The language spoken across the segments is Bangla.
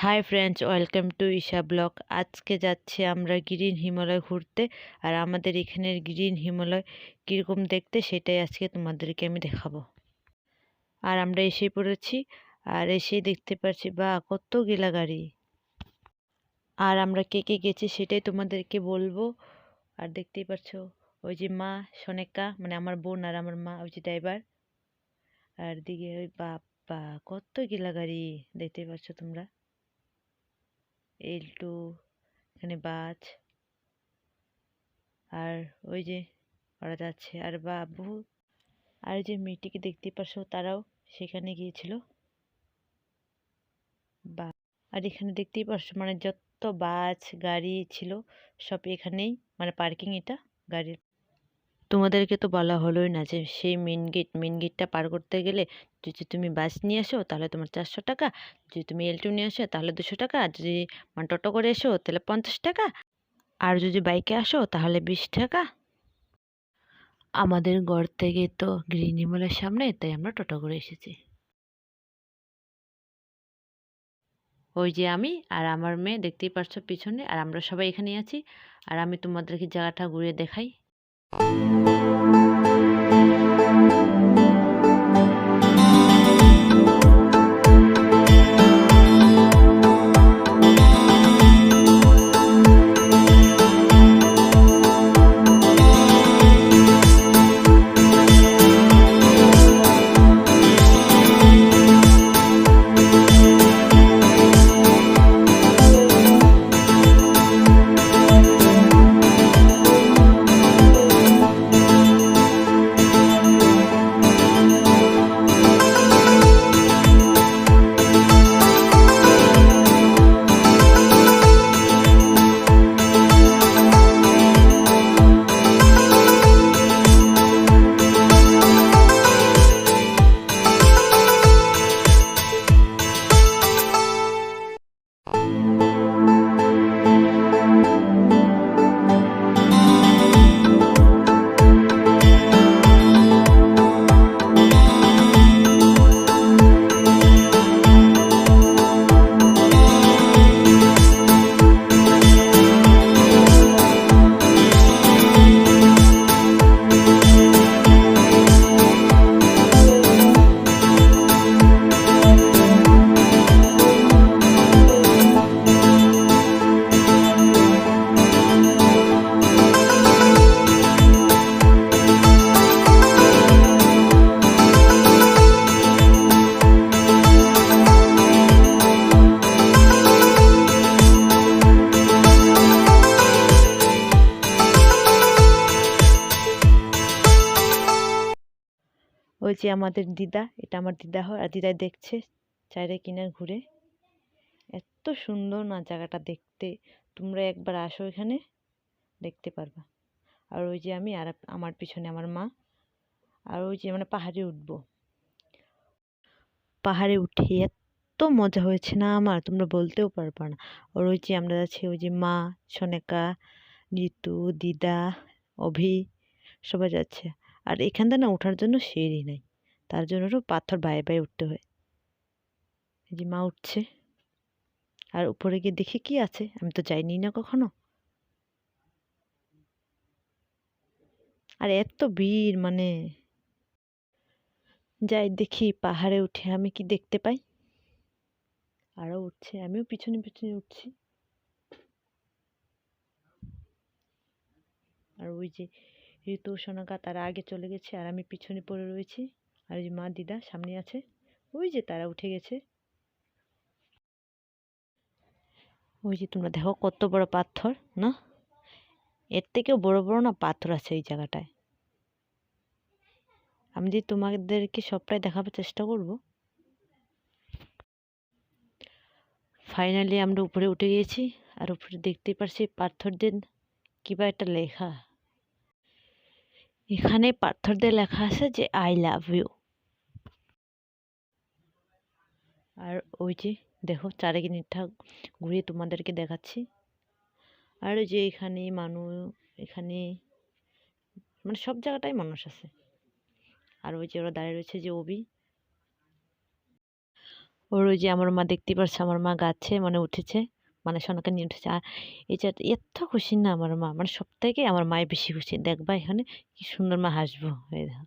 High friends, welcome to Isha blog. আজকে যাচ্ছি আমরা গ্রিন হিমালয় ঘুরতে। আর আমাদের এখানের গ্রিন হিমালয় কীরকম দেখতে সেটাই আজকে তোমাদেরকে আমি দেখাবো। আর আমরা এসেই পড়েছি, আর এসেই দেখতে পাচ্ছি বা কতগুলা গাড়ি। আর আমরা কে কে গেছি সেটাই তোমাদেরকে বলবো। আর দেখতেই পাচ্ছ ওই যে মা সনেকা, মানে আমার বোন আর আমার মা, ওই যে ড্রাইভার। আর দিকে ওই বাপ্পা কতগুলা গাড়ি দেখতেই পাচ্ছ তোমরা। এলটু, এখানে বাস, আর ওই যে ওরা যাচ্ছে। আর বাবু আর যে মেয়েটিকে দেখতে পাচ্ছ তারাও সেখানে গিয়েছিল। বা আর এখানে দেখতেই পাচ্ছ মানে যত বাস গাড়ি ছিল সব এখানেই, মানে পার্কিং এটা গাড়ির। তোমাদেরকে তো বলা হলোই না যে সেই মেন গেটটা পার করতে গেলে যদি তুমি বাস নিয়ে আসো তাহলে তোমার 400 টাকা, যদি তুমি এলটু নিয়ে আসো তাহলে 200 টাকা, আর যদি মানে টোটো করে এসো তাহলে 50 টাকা, আর যদি বাইকে আসো তাহলে 20 টাকা। আমাদের ঘর থেকে তো গ্রিন হিমালয়ের সামনে, তাই আমরা টোটো করে এসেছি। ওই যে আমি আর আমার মেয়ে দেখতেই পারছো পিছনে, আর আমরা সবাই এখানেই আছি। আর আমি তোমাদেরকে জায়গাটা ঘুরে দেখাই। ওই যে আমাদের দিদা, এটা আমার দিদা হয়, আর দিদা দেখছে চাইরে কিনার ঘুরে। এত সুন্দর না জায়গাটা দেখতে, তোমরা একবার আসো এখানে দেখতে পারবা। আর ওই যে আমি, আর আমার পিছনে আমার মা। আর ওই যে মানে পাহাড়ে উঠবো, পাহাড়ে উঠে এত মজা হয়েছে না আমার, তোমরা বলতেও পারবা না। আর ওই যে আমরা যাচ্ছি, ওই যে মা, সনেকা, ঋতু, দিদা, অভি, সবাই যাচ্ছে। আর এখানটা না ওঠার জন্য সিঁড়ি নাই, তার জন্য পাথর বায়ে বায়ে উঠতে হয়। এই যে মা উঠছে, আর উপরে গিয়ে দেখি কি আছে, আমি তো যাইনি না কখনো। আর এত ভিড়, মানে যাই দেখি পাহাড়ে উঠে আমি কি দেখতে পাই। আরো উঠছে, আমিও পিছনে পিছনে উঠছি। আর ওই যে ঋতু, সোনাকা তারা আগে চলে গেছে, আর আমি পিছনে পড়ে রয়েছি। আর ওই যে মা, দিদা সামনে আছে, ওই যে তারা উঠে গেছে। ওই যে তোমরা দেখো কত বড় পাথর না, এর থেকেও বড় বড় না পাথর আছে এই জায়গাটায়। আমি যদি তোমাদেরকে সবটাই দেখাবার চেষ্টা করব। ফাইনালি আমরা উপরে উঠে গিয়েছি, আর উপরে দেখতেই পারছি পাথরদের কিবা একটা লেখা। এখানে পাথরদের লেখা আছে যে আই লাভ ইউ। আর ওই যে দেখো চারিদিকটা ঘুরিয়ে তোমাদেরকে দেখাচ্ছি। আর ওই যে এখানে মানুষ, এখানে মানে সব জায়গাটাই মানুষ আছে। আর ওই যে ওরা দাঁড়িয়ে রয়েছে যে অবি। ওর ওই যে আমার মা দেখতে পারছে, আমার মা গাছে মানে উঠেছে, মানে সোনাকে নিয়ে উঠেছে। আর এটা এত খুশি না আমার মা, মানে সব থেকে আমার মায়ের বেশি খুশি। দেখবা এখানে কি সুন্দর মা হাসবো, এই দেখো।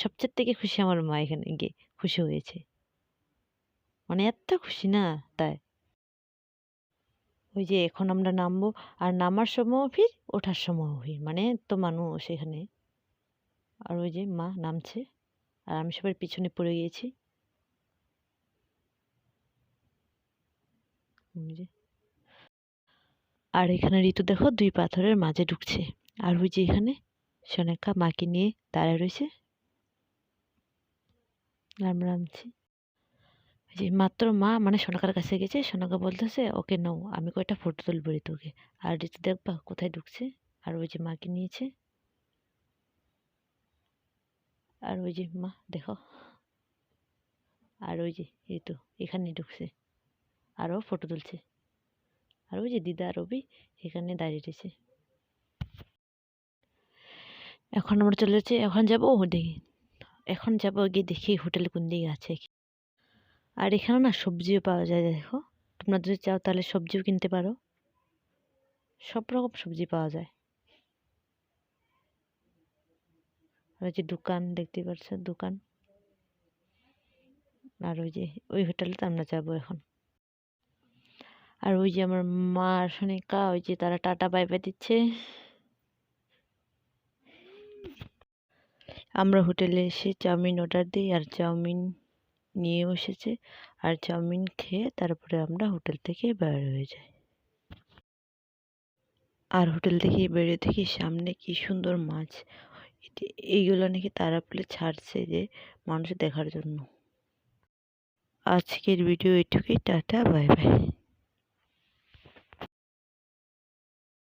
সবচেয়ে থেকে খুশি আমার মা এখানে গিয়ে খুশি হয়েছে, মানে এত খুশি না তাই। ওই যে এখন আমরা নামবো, আর নামার সময় ভিড়, ওঠার সময় ভিড়, মানে তো মানুষ এখানে। আর ওই যে মা নামছে, আর আমি সবার পিছনে পড়ে গিয়েছি। ওই যে, আর এখানে ঋতু দেখো 2 পাথরের মাঝে ঢুকছে। আর ওই যে এখানে সনেকা মাকে নিয়ে দাঁড়ায় রয়েছে, আমরা নামছি। ওই যে মাত্র মা মানে সনকার কাছে গেছে, সনকা বলতেছে ওকে নাও, আমি কয়টা ফটো তুলবো ঋতুকে। আর ঋতু দেখবা কোথায় ঢুকছে, আর ওই যে মাকে নিয়েছে। আর ওই যে মা দেখো, আর ওই যে ঋতু এখানে ঢুকছে, আরও ফটো তুলছে। আর ওই যে দিদা রবি এখানে দাঁড়িয়ে রয়েছে। এখন আমরা চলে যাচ্ছি, এখন যাবো ওদিকে, এখন যাবো গিয়ে দেখি হোটেল কোন দিকে আছে। আর এখানে না সবজিও পাওয়া যায়, দেখো তোমরা যদি চাও তাহলে সবজিও কিনতে পারো, সব রকম সবজি পাওয়া যায়। আর ওই যে দোকান দেখতে পাচ্ছ, দোকান। আর ওই যে ওই হোটেলে আমরা যাবো এখন। আর ওই যে আমার মা আর সোনিকা, ওই যে তারা টাটা বাই বাই দিচ্ছে। আমরা হোটেলে এসে চাউমিন অর্ডার দিই, আর চাউমিন নিয়েও এসেছে। আর চাউমিন খেয়ে তারপরে আমরা হোটেল থেকে বের হয়ে যাই। আর হোটেল থেকে বেরিয়ে দেখি সামনে কি সুন্দর মাছ, এইগুলো নাকি তারা বলে ছাড়ছে যে মানুষ দেখার জন্য। আজকের ভিডিও এটুকুই, টাটা বাই বাই।